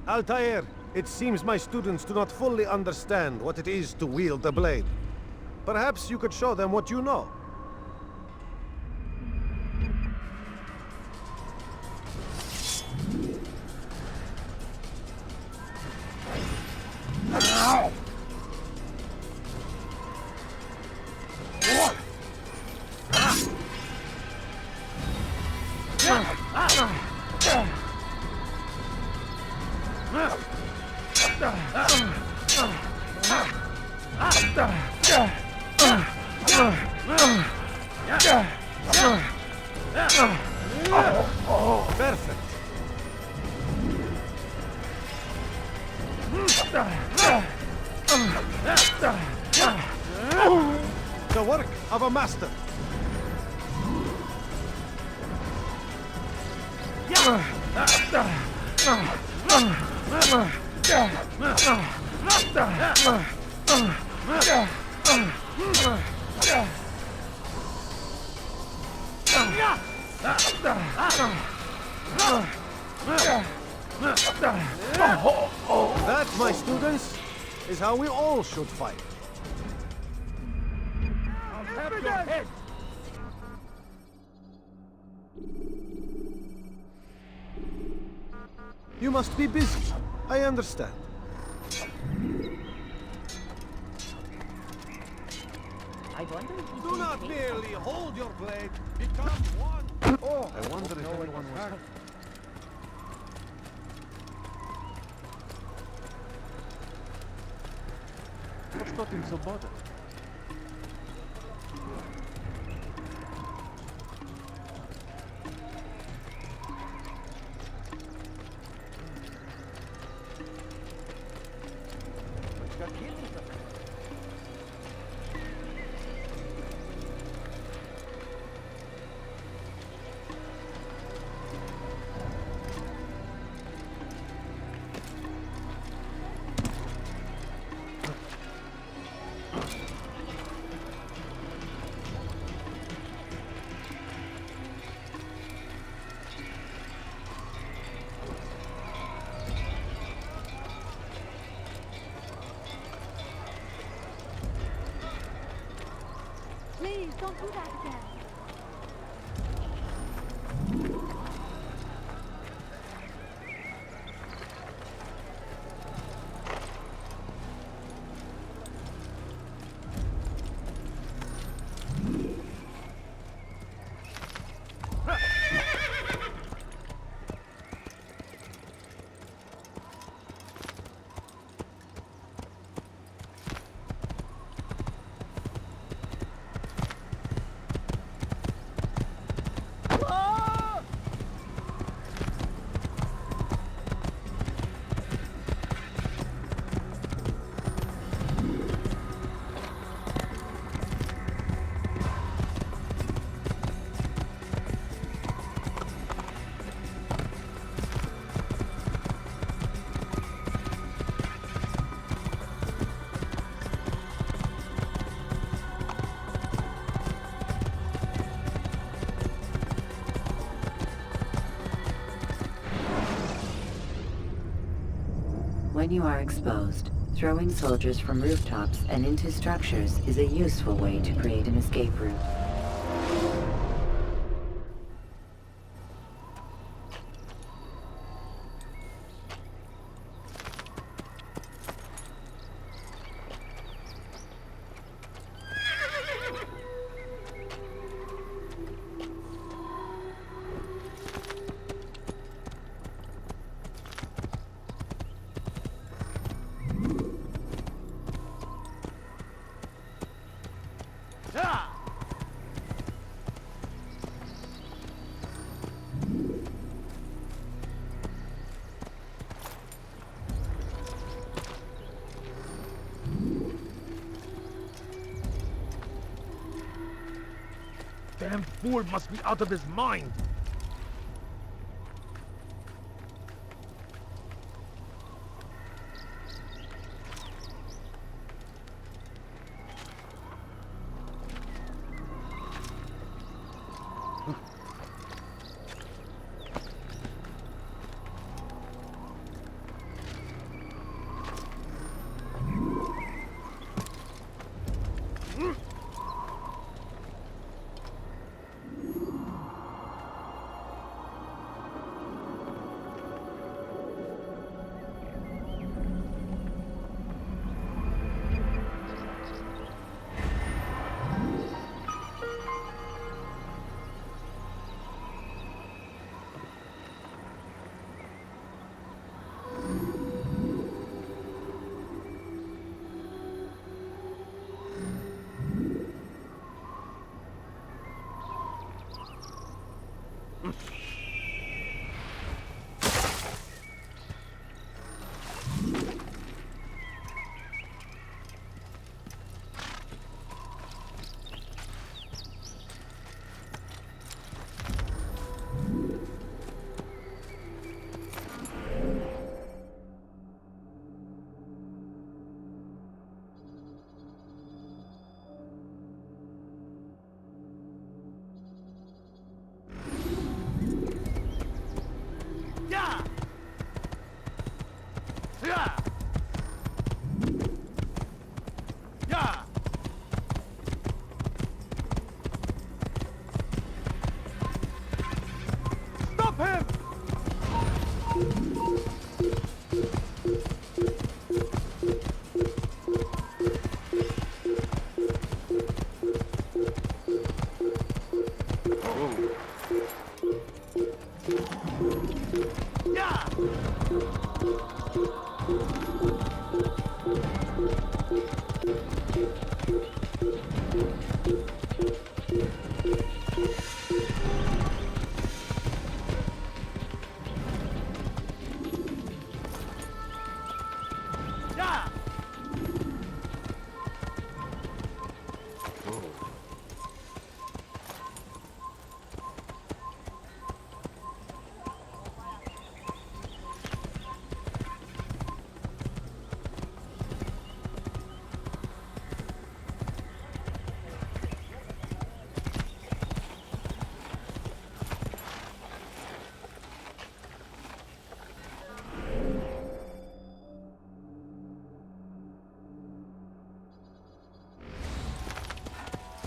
Altair, it seems my students do not fully understand what it is to wield the blade. Perhaps you could show them what you know. Perfect. The work of a master. That, my students, is how we all should fight. I'll have your head! You must be busy. I understand. I wonder if he Do not merely hold your blade. Become one. Oh, I wonder if anyone was hurt. What's got him so bothered? Please, don't do that again. When you are exposed, throwing soldiers from rooftops and into structures is a useful way to create an escape route. Damn fool must be out of his mind! Yeah! Yeah! Stop him! Yeah! Yeah!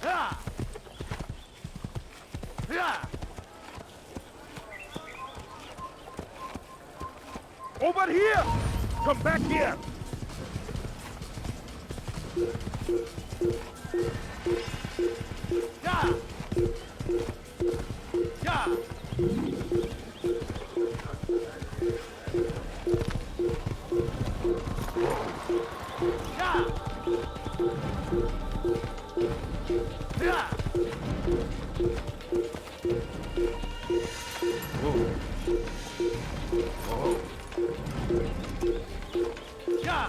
Yeah! Yeah! Over here! Come back here! Yeah! Yeah! Yeah! Yeah! Yeah!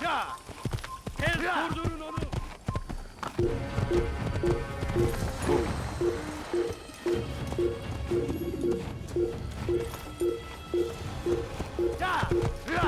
Yeah! Ya! Durdurun onu! Ya! Ya!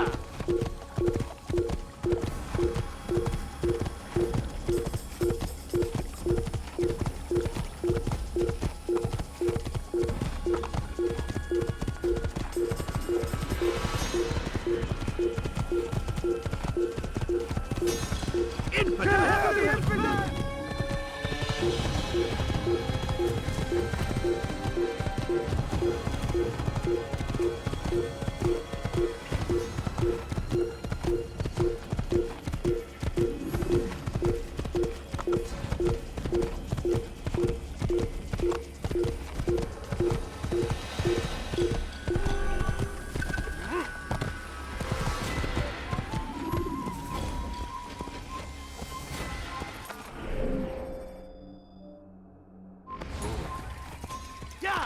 Ya!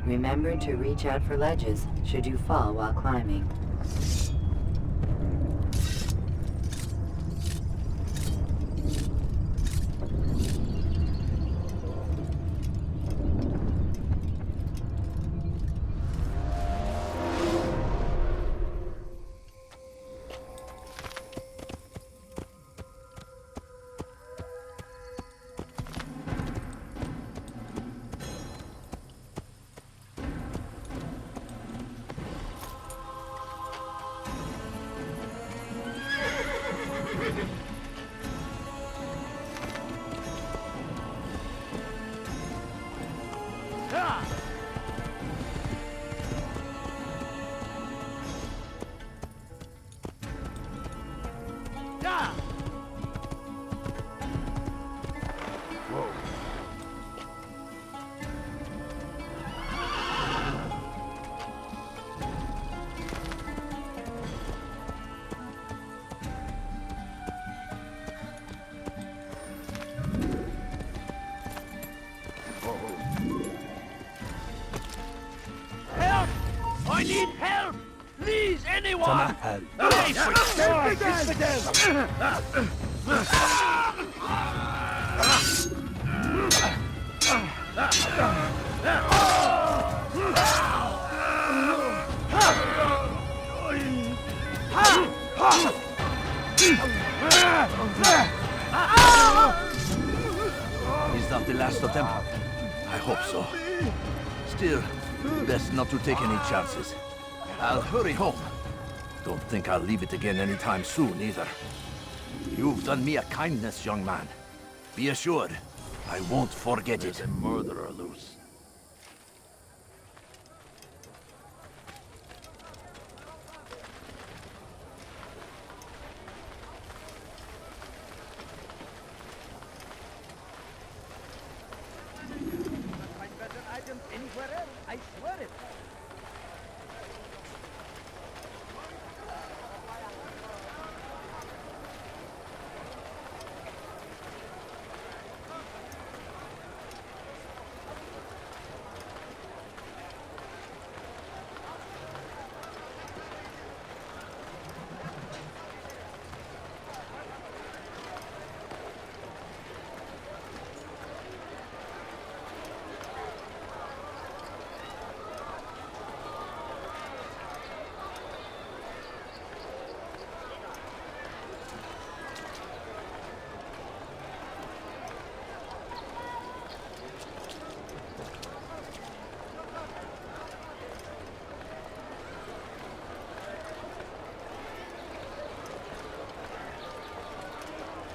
Remember to reach out for ledges should you fall while climbing. hell. Is that the last of them? I hope so. Still, best not to take any chances. I'll hurry home. Don't think I'll leave it again anytime soon, either. You've done me a kindness, young man. Be assured, I won't forget it. There's a murderer loose.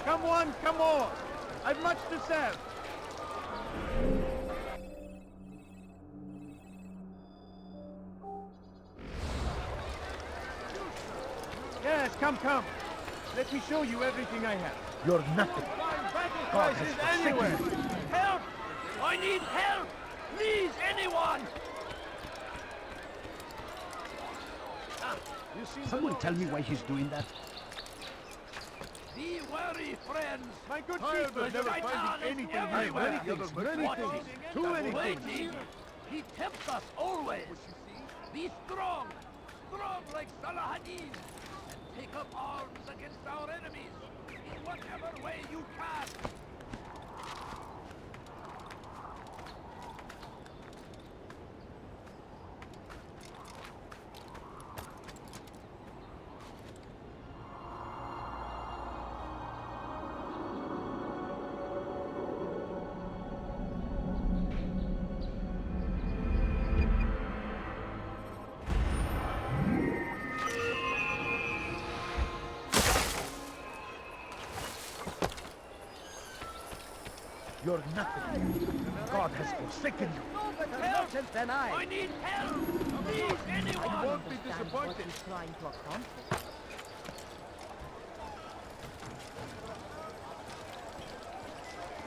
Come on, come on! I've much to serve! Yes, come, come. Let me show you everything I have. You're nothing. Battle prices anywhere! Help! I need help! Please, anyone! You seem to Someone know tell me why he's doing that. Be wary, friends! My good Tired people, of never right finding now, anything into new. everywhere. Many things, many things, too many things. Waiting. He tempts us always. Be strong. Strong like Salahadin. Take up arms against our enemies. In whatever way you can. You're nothing. God has forsaken you. Help! I need help! Please, anyone! I won't be disappointed.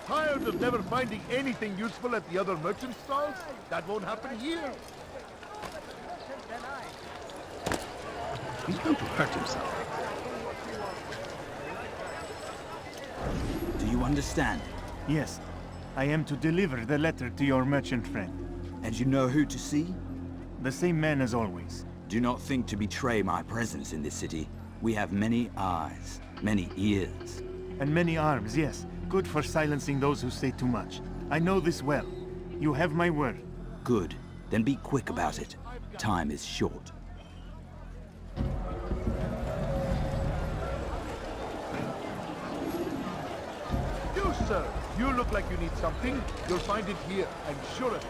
Tired of never finding anything useful at the other merchant stalls? That won't happen here. He's going to hurt himself. Do you understand? Yes, I am to deliver the letter to your merchant friend. And you know who to see? The same man as always. Do not think to betray my presence in this city. We have many eyes, many ears. And many arms, yes. Good for silencing those who say too much. I know this well. You have my word. Good. Then be quick about it. Time is short. You, sir. You look like you need something. You'll find it here. I'm sure of it.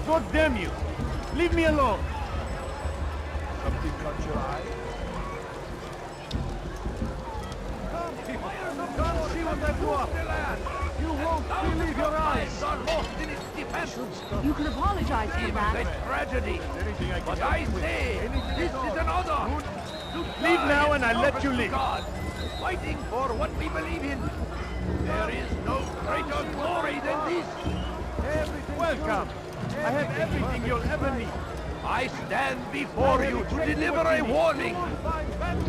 God damn you! Leave me alone! Something caught your eye? Come see what I've got! You won't believe your eyes! Are lost in its defense! You can apologize for Even that. a tragedy! Anything I can But help I you with? say, Anything this at all? is an honor! Leave now and I'll let you live! God, fighting for what we believe in! There is no greater glory than this! Welcome! I have everything you'll ever need! I stand before you to deliver a warning.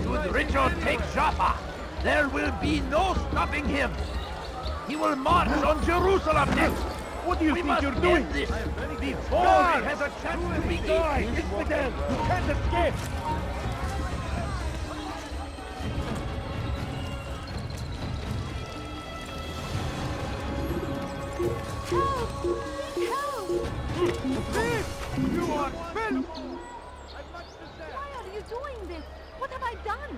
Should Richard take Jaffa, there will be no stopping him. He will march on Jerusalem next. What do you We think must you're doing? end this before he has a chance to begin. Infidel! You can't escape! You are filth! Why are you doing this? What have I done?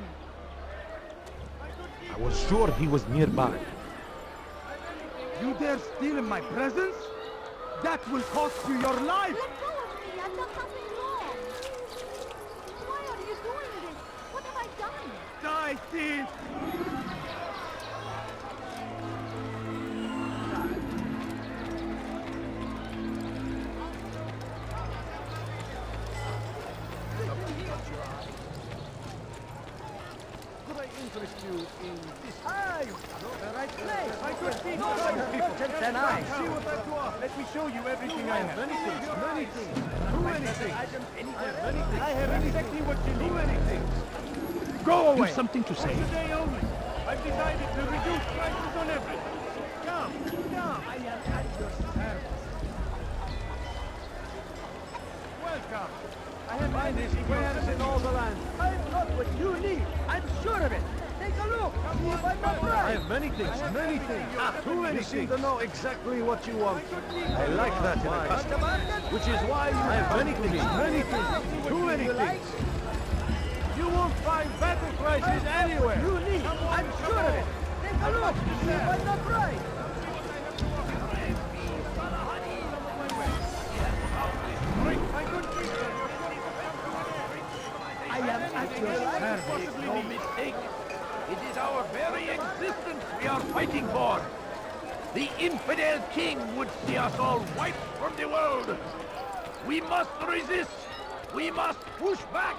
I was sure he was nearby. You dare steal in my presence? That will cost you your life! Let go of me! I've done something wrong! Why are you doing this? What have I done? Die, thief! Could I interest you in this? Ah, you know the right place! I could see no merchants than I! See what I've got! Let me show you everything I have. Many things, many things, too many things. I have exactly what you need. Too many things. Go away! You've something to say. Today only. I've decided to reduce prices on everything. Come, come. I am at your service. Welcome. I have anything wares in all the land. I've got what you need. I'm sure of it. Take a look. See if I'm not I right. have many things, many things. too many You seem things. to know exactly what you want. I like that in a customer. Which is why you have many things, many things, too many things. You won't find better prices anywhere. You need. I'm sure of it. Take a look. See if I'm not right. I am at your service. Make no mistake. It is our very existence we are fighting for. The infidel king would see us all wiped from the world. We must resist. We must push back.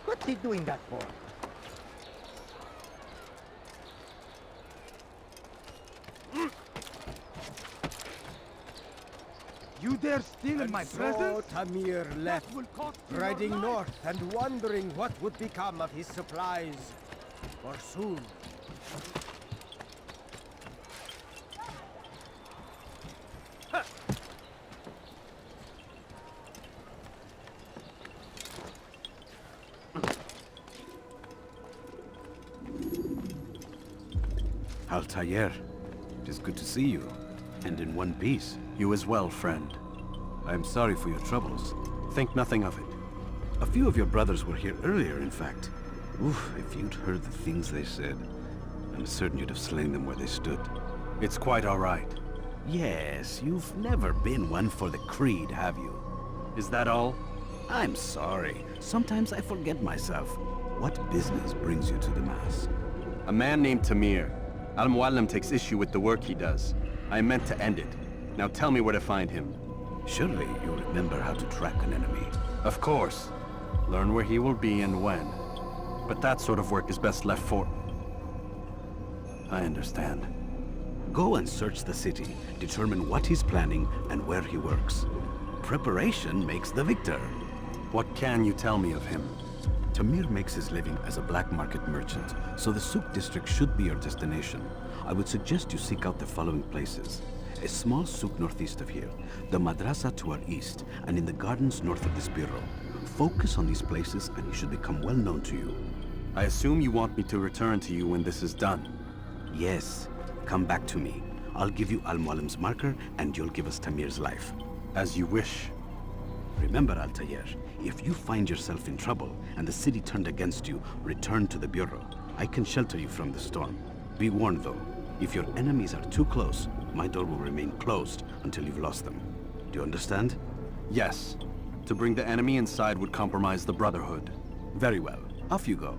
What's he doing that for? You dare steal in my presence? Tamir left, Will cost you your riding life. north and wondering what would become of his supplies. For soon, Altair, it is good to see you, and in one piece. You as well, friend. I am sorry for your troubles. Think nothing of it. A few of your brothers were here earlier, in fact. Oof, if you'd heard the things they said, I'm certain you'd have slain them where they stood. It's quite all right. Yes, you've never been one for the creed, have you? Is that all? I'm sorry. Sometimes I forget myself. What business brings you to the Mass? A man named Tamir. Al-Muallim takes issue with the work he does. I meant to end it. Now tell me where to find him. Surely you remember how to track an enemy. Of course. Learn where he will be and when. But that sort of work is best left for... I understand. Go and search the city, determine what he's planning and where he works. Preparation makes the victor. What can you tell me of him? Tamir makes his living as a black market merchant, so the Souk district should be your destination. I would suggest you seek out the following places. A small souk northeast of here, the madrasa to our east, and in the gardens north of this bureau. Focus on these places and he should become well known to you. I assume you want me to return to you when this is done. Yes, come back to me. I'll give you Al-Muallim's marker and you'll give us Tamir's life. As you wish. Remember, Altair, if you find yourself in trouble and the city turned against you, return to the bureau. I can shelter you from the storm. Be warned though, if your enemies are too close, my door will remain closed until you've lost them. Do you understand? Yes. To bring the enemy inside would compromise the Brotherhood. Very well. Off you go.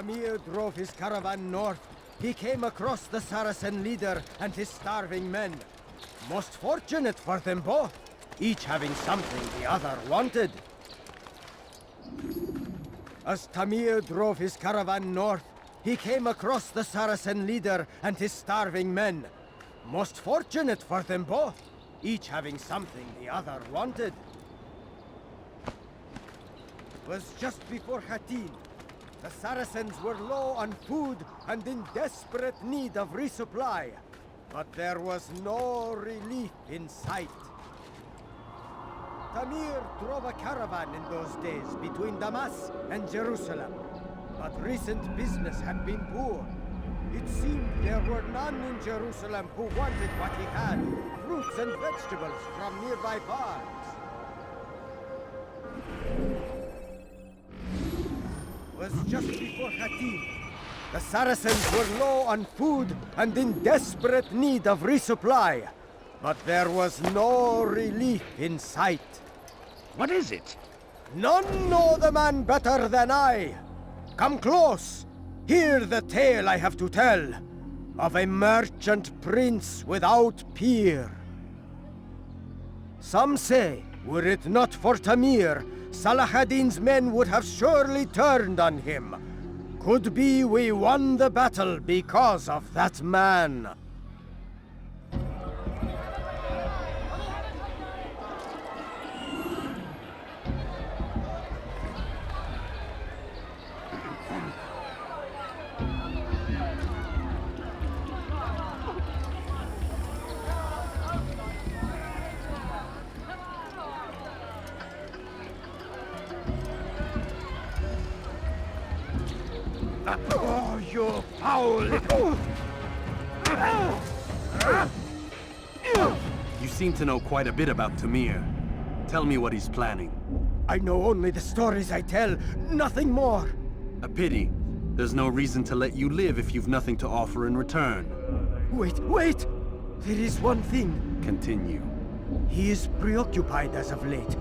Tamir drove his caravan north, he came across the Saracen leader and his starving men. Most fortunate for them both, each having something the other wanted. As Tamir drove his caravan north, he came across the Saracen leader and his starving men. Most fortunate for them both, each having something the other wanted. Was just before Hattin. The Saracens were low on food and in desperate need of resupply, but there was no relief in sight. Tamir drove a caravan in those days between Damas and Jerusalem, but recent business had been poor. It seemed there were none in Jerusalem who wanted what he had, fruits and vegetables from nearby farms. Was just before Hattin. The Saracens were low on food and in desperate need of resupply, but there was no relief in sight. What is it? None know the man better than I. Come close. Hear the tale I have to tell of a merchant prince without peer. Some say, were it not for Tamir, Salah ad-Din's men would have surely turned on him. Could be we won the battle because of that man. Oh, you foul little... You seem to know quite a bit about Tamir. Tell me what he's planning. I know only the stories I tell, nothing more. A pity. There's no reason to let you live if you've nothing to offer in return. Wait! There is one thing. Continue. He is preoccupied as of late.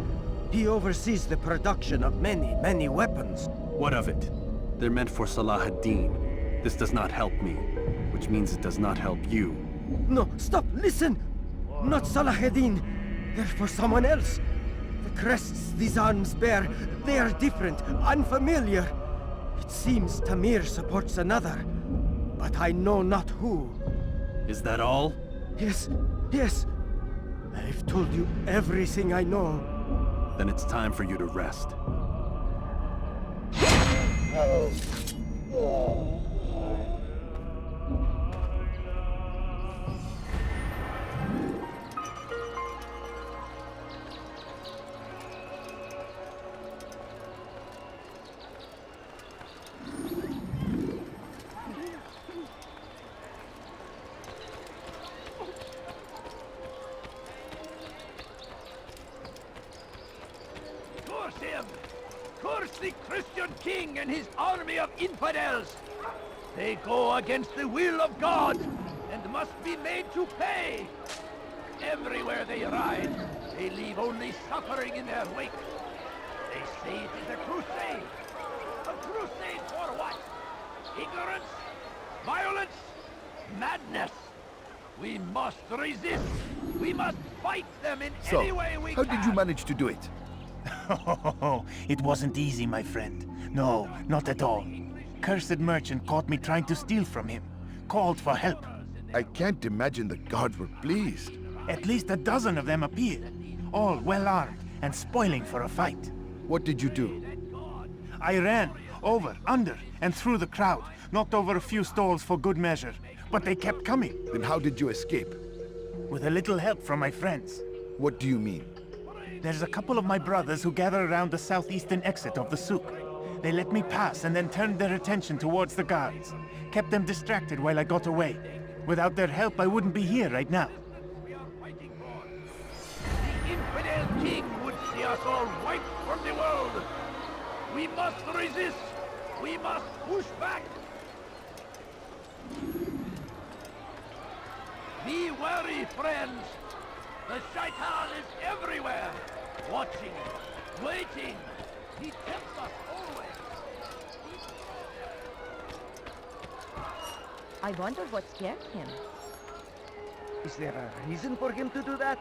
He oversees the production of many weapons. What of it? They're meant for Salah ad-Din. This does not help me, which means it does not help you. No, stop, listen! Not Salah ad-Din. They're for someone else. The crests these arms bear, they are different, unfamiliar. It seems Tamir supports another, but I know not who. Is that all? Yes. I've told you everything I know. Then it's time for you to rest. Curse him! Curse the Christian king and his army of infidels! They go against the will of God and must be made to pay! Everywhere they ride, they leave only suffering in their wake. They say it is a crusade. A crusade for what? Ignorance? Violence? Madness? We must resist! We must fight them in any way we can! How did you manage to do it? It wasn't easy, my friend. No, not at all. Cursed merchant caught me trying to steal from him. Called for help. I can't imagine the guards were pleased. At least a dozen of them appeared. All well armed and spoiling for a fight. What did you do? I ran over, under, and through the crowd. Knocked over a few stalls for good measure. But they kept coming. Then how did you escape? With a little help from my friends. What do you mean? There's a couple of my brothers who gather around the southeastern exit of the souk. They let me pass and then turned their attention towards the guards. Kept them distracted while I got away. Without their help, I wouldn't be here right now. The infidel king would see us all wiped from the world. We must resist. We must push back. Be wary, friends. The shaitan is everywhere. Watching, waiting. He tempts us always. I wonder what scared him. Is there a reason for him to do that?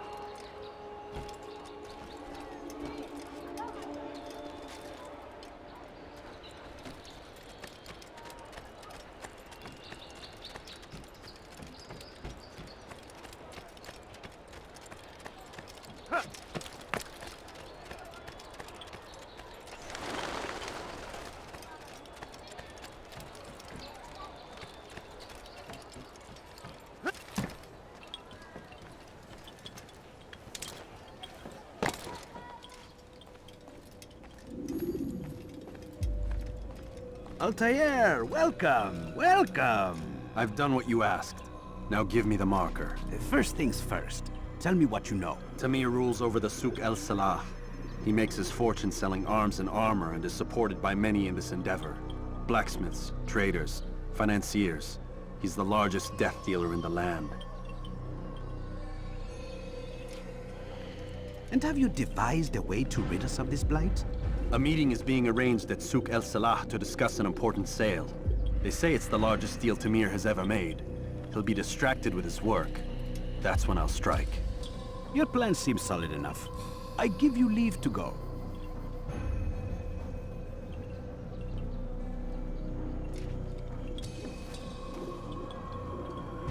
Altair, welcome, welcome! I've done what you asked. Now give me the marker. First things first. Tell me what you know. Tamir rules over the Souk El Salah. He makes his fortune selling arms and armor and is supported by many in this endeavor. Blacksmiths, traders, financiers. He's the largest death dealer in the land. And have you devised a way to rid us of this blight? A meeting is being arranged at Souk El Salah to discuss an important sale. They say it's the largest deal Tamir has ever made. He'll be distracted with his work. That's when I'll strike. Your plan seems solid enough. I give you leave to go.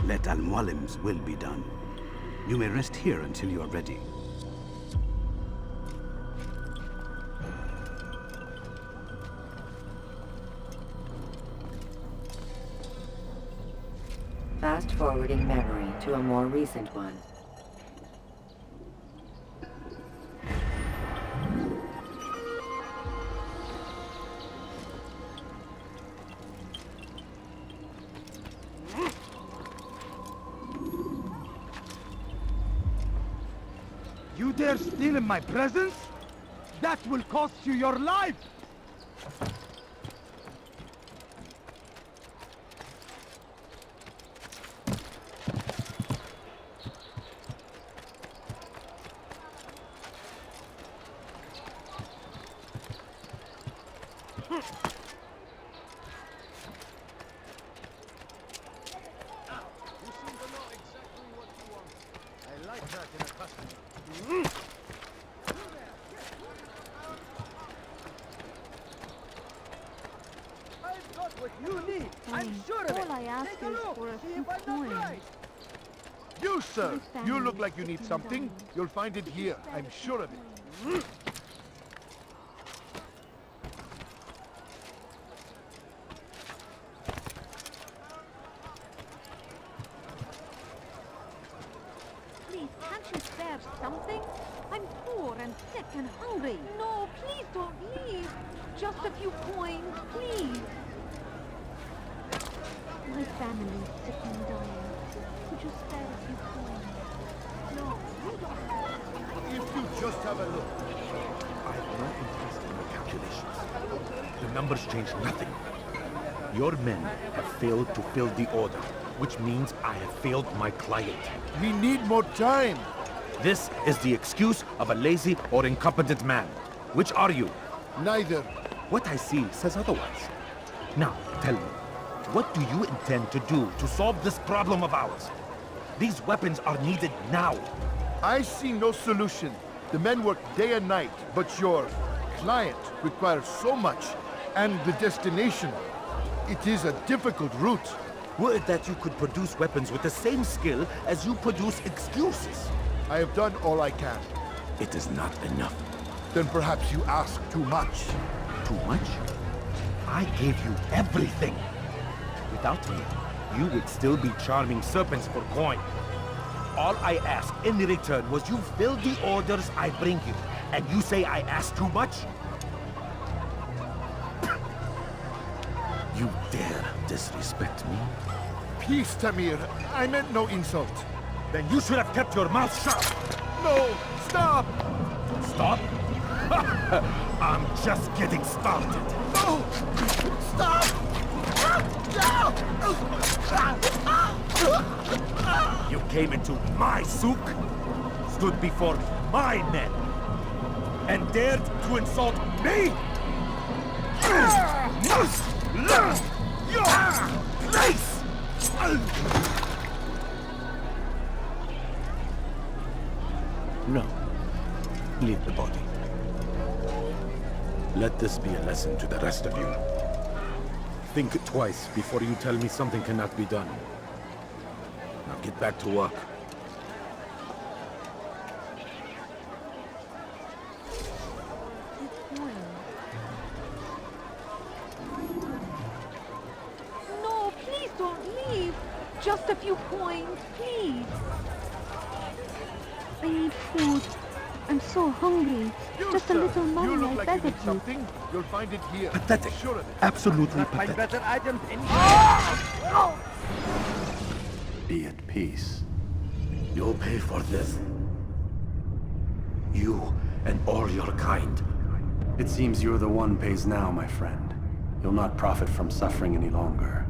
Let Al-Mualim's will be done. You may rest here until you are ready. Fast-forwarding memory to a more recent one. You dare steal in my presence? That will cost you your life! You, sir! You look like you need something. You'll find it here. I'm sure of it. Please, can't you spare something? I'm poor and sick and hungry. No, please don't leave. Just a few coins, please. My family's sick and dying. Could you spare a few coins? No, you don't. If you just have a look. I have no interest in your calculations. The numbers change nothing. Your men have failed to fill the order, which means I have failed my client. We need more time. This is the excuse of a lazy or incompetent man. Which are you? Neither. What I see says otherwise. Now, tell me, what do you intend to do to solve this problem of ours? These weapons are needed now. I see no solution. The men work day and night, but your client requires so much, and the destination. It is a difficult route. Would that you could produce weapons with the same skill as you produce excuses. I have done all I can. It is not enough. Then perhaps you ask too much. Too much? I gave you everything. Without me, you would still be charming serpents for coin. All I ask in return was you fill the orders I bring you. And you say I ask too much? You dare disrespect me? Peace, Tamir. I meant no insult. Then you should have kept your mouth shut! No! Stop! Stop? I'm just getting started. No! Stop! You came into my souk, stood before my men, and dared to insult me? You must learn your place! No. Leave the body. Let this be a lesson to the rest of you. Think twice before you tell me something cannot be done. Now get back to work. No, please don't leave. Just a few coins, please. I need food. I'm so hungry. Just a little money, You look I like beg you of need you. something. You'll find it here. Pathetic. Sure of it. Absolutely Find pathetic. better items Be at peace. You'll pay for this. You and all your kind. It seems you're the one pays now, my friend. You'll not profit from suffering any longer.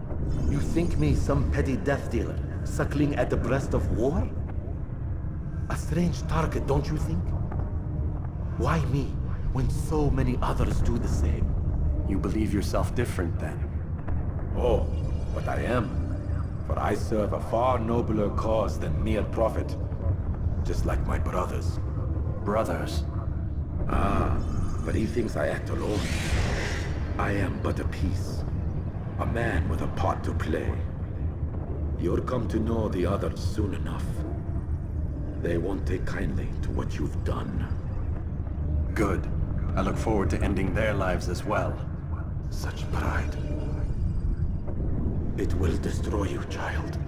You think me some petty death dealer, suckling at the breast of war? A strange target, don't you think? Why me, when so many others do the same? You believe yourself different, then? Oh, but I am. For I serve a far nobler cause than mere profit. Just like my brothers. Brothers? Ah, but he thinks I act alone. I am but a piece. A man with a part to play. You'll come to know the others soon enough. They won't take kindly to what you've done. Good. I look forward to ending their lives as well. Such pride. It will destroy you, child.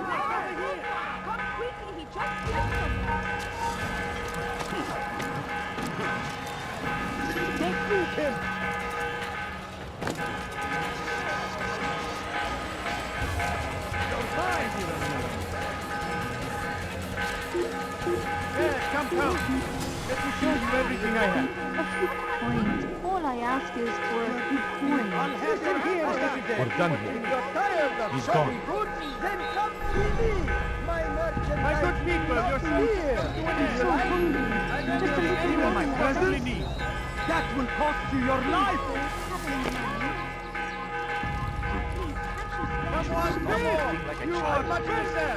Come quickly, he just killed someone. Don't move him! Come. Let me show you everything I have. A few coins. All I ask is for a few coins. I'll have him here every day. We're done here. If you're tired of He's shopping gone. goods, then come see me. My merchandise My good people, is you're not here. I'm so hungry. Just a little Anyone money. I presently need. That will cost you your life. Come on, you are much better.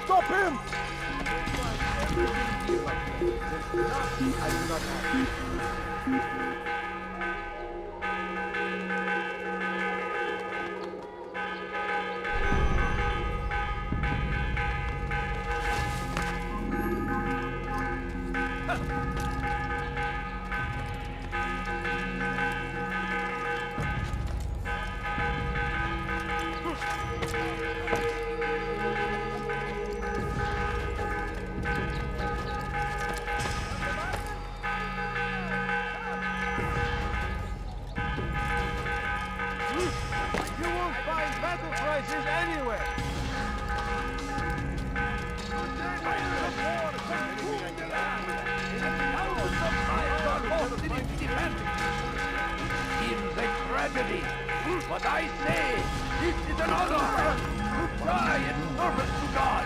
Stop him! You won't find battle prices anywhere. Seems a tragedy, but I say this is an honor to try in service to God,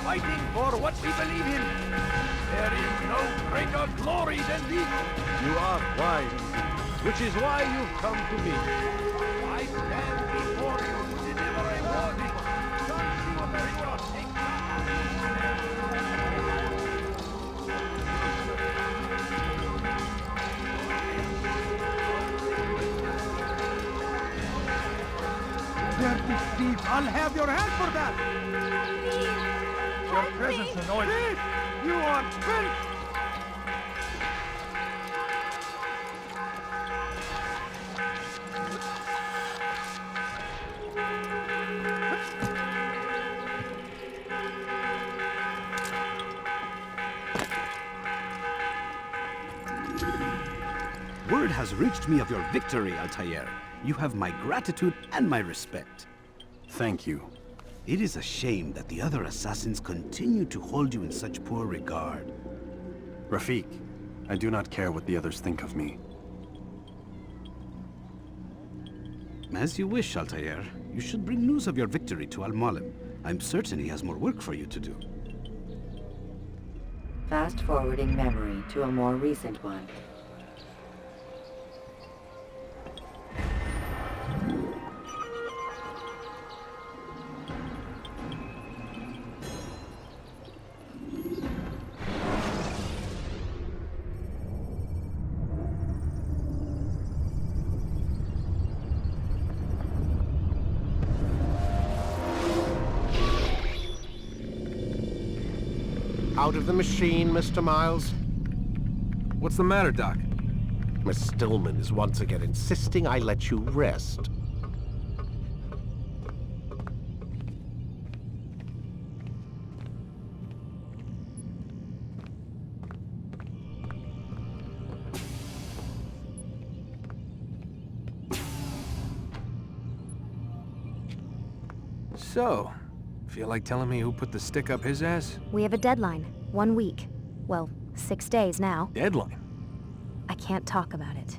fighting for what we believe in. There is no greater glory than this. You are wise, which is why you've come to me. I stand before you to deliver a warning. Don't see what the river takes. Dirty thief, I'll have your hand for that! Your presence annoys me. Thief! You are filth! Word has reached me of your victory, Altair. You have my gratitude and my respect. Thank you. It is a shame that the other assassins continue to hold you in such poor regard. Rafik, I do not care what the others think of me. As you wish, Altair. You should bring news of your victory to Al-Mualim. I'm certain he has more work for you to do. Fast-forwarding memory to a more recent one. Out of the machine, Mr. Miles. What's the matter, Doc? Miss Stillman is once again insisting I let you rest. So, feel like telling me who put the stick up his ass? We have a deadline. 1 week. Well, 6 days now. Deadline? I can't talk about it.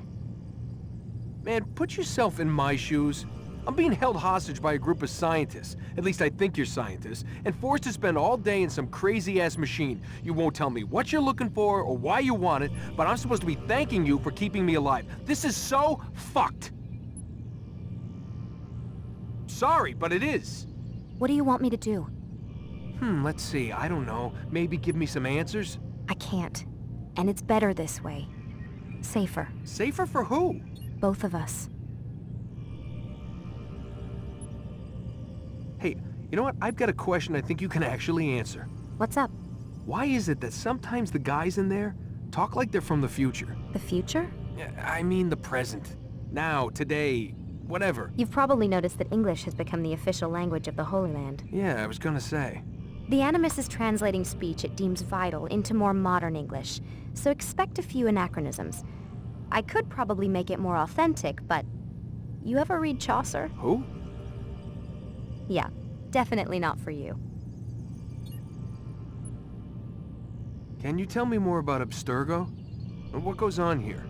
Man, put yourself in my shoes. I'm being held hostage by a group of scientists, at least I think you're scientists, and forced to spend all day in some crazy-ass machine. You won't tell me what you're looking for or why you want it, but I'm supposed to be thanking you for keeping me alive. This is so fucked. Sorry, but it is. What do you want me to do? Let's see, I don't know. Maybe give me some answers? I can't. And it's better this way. Safer. Safer for who? Both of us. Hey, you know what? I've got a question I think you can actually answer. What's up? Why is it that sometimes the guys in there talk like they're from the future? The future? I mean the present. Now, today, whatever. You've probably noticed that English has become the official language of the Holy Land. Yeah, I was gonna say. The Animus is translating speech it deems vital into more modern English, so expect a few anachronisms. I could probably make it more authentic, but... You ever read Chaucer? Who? Yeah, definitely not for you. Can you tell me more about Abstergo? And what goes on here?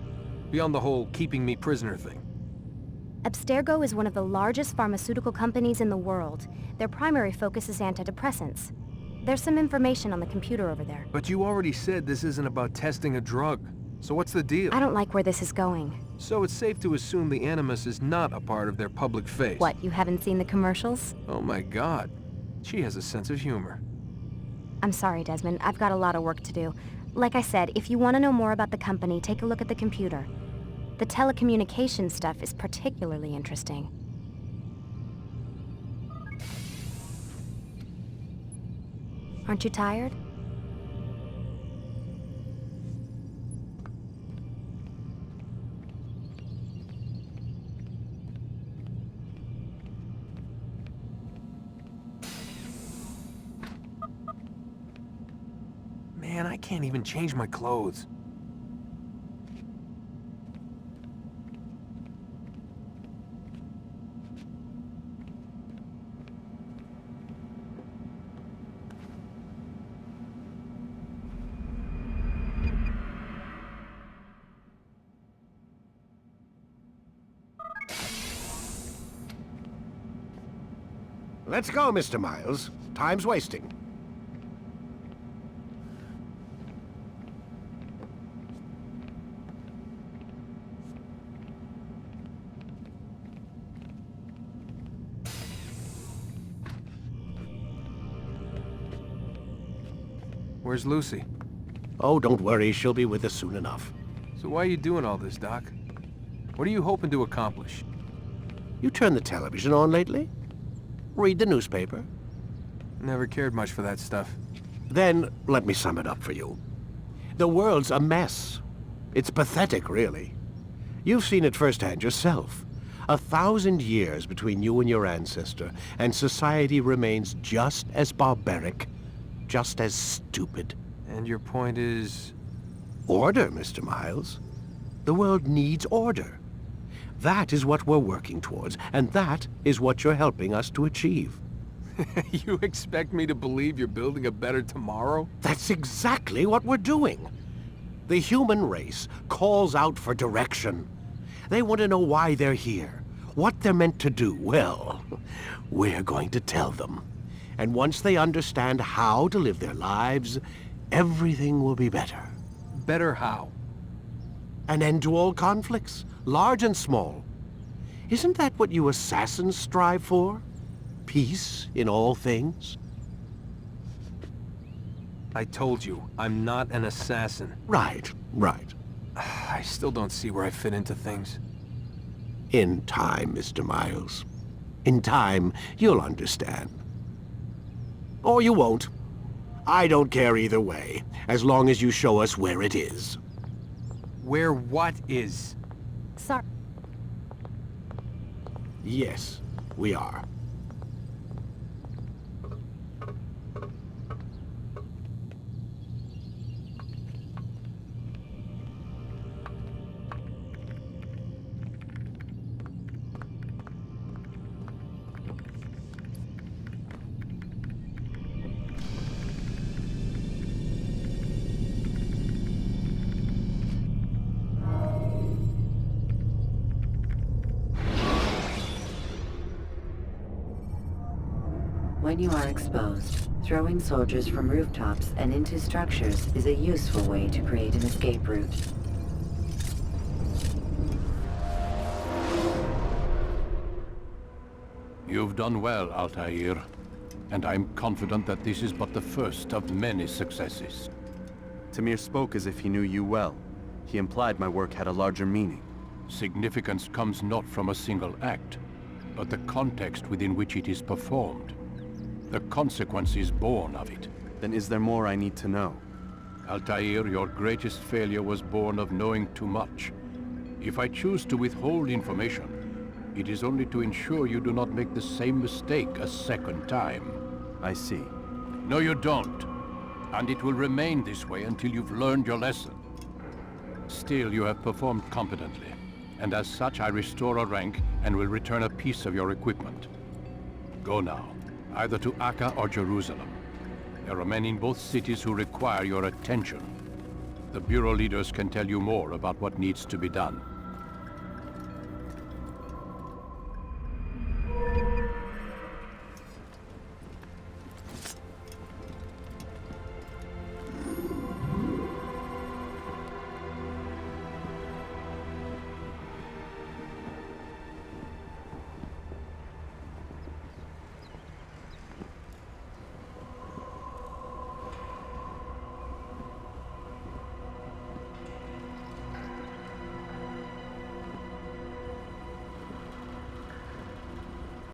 Beyond the whole keeping me prisoner thing. Abstergo is one of the largest pharmaceutical companies in the world. Their primary focus is antidepressants. There's some information on the computer over there. But you already said this isn't about testing a drug. So what's the deal? I don't like where this is going. So it's safe to assume the Animus is not a part of their public face. What, you haven't seen the commercials? Oh my god. She has a sense of humor. I'm sorry, Desmond. I've got a lot of work to do. Like I said, if you want to know more about the company, take a look at the computer. The telecommunications stuff is particularly interesting. Aren't you tired? Man, I can't even change my clothes. Let's go, Mr. Miles. Time's wasting. Where's Lucy? Oh, don't worry. She'll be with us soon enough. So why are you doing all this, Doc? What are you hoping to accomplish? You turned the television on lately? Read the newspaper? Never cared much for that stuff. Then, let me sum it up for you. The world's a mess. It's pathetic, really. You've seen it firsthand yourself. 1,000 years between you and your ancestor, and society remains just as barbaric, just as stupid. And your point is? Order, Mr. Miles. The world needs order. That is what we're working towards, and that is what you're helping us to achieve. You expect me to believe you're building a better tomorrow? That's exactly what we're doing. The human race calls out for direction. They want to know why they're here, what they're meant to do. Well, we're going to tell them. And once they understand how to live their lives, everything will be better. Better how? An end to all conflicts, large and small. Isn't that what you assassins strive for? Peace in all things? I told you, I'm not an assassin. Right, right. I still don't see where I fit into things. In time, Mr. Miles. In time, you'll understand. Or you won't. I don't care either way, as long as you show us where it is. Where what is? Sorry. Yes, we are. When you are exposed, throwing soldiers from rooftops and into structures is a useful way to create an escape route. You've done well, Altair, and I'm confident that this is but the first of many successes. Tamir spoke as if he knew you well. He implied my work had a larger meaning. Significance comes not from a single act, but the context within which it is performed. The consequences born of it. Then is there more I need to know? Altair, your greatest failure was born of knowing too much. If I choose to withhold information, it is only to ensure you do not make the same mistake a second time. I see. No, you don't. And it will remain this way until you've learned your lesson. Still, you have performed competently, and as such I restore a rank and will return a piece of your equipment. Go now, either to Akka or Jerusalem. There are men in both cities who require your attention. The Bureau leaders can tell you more about what needs to be done.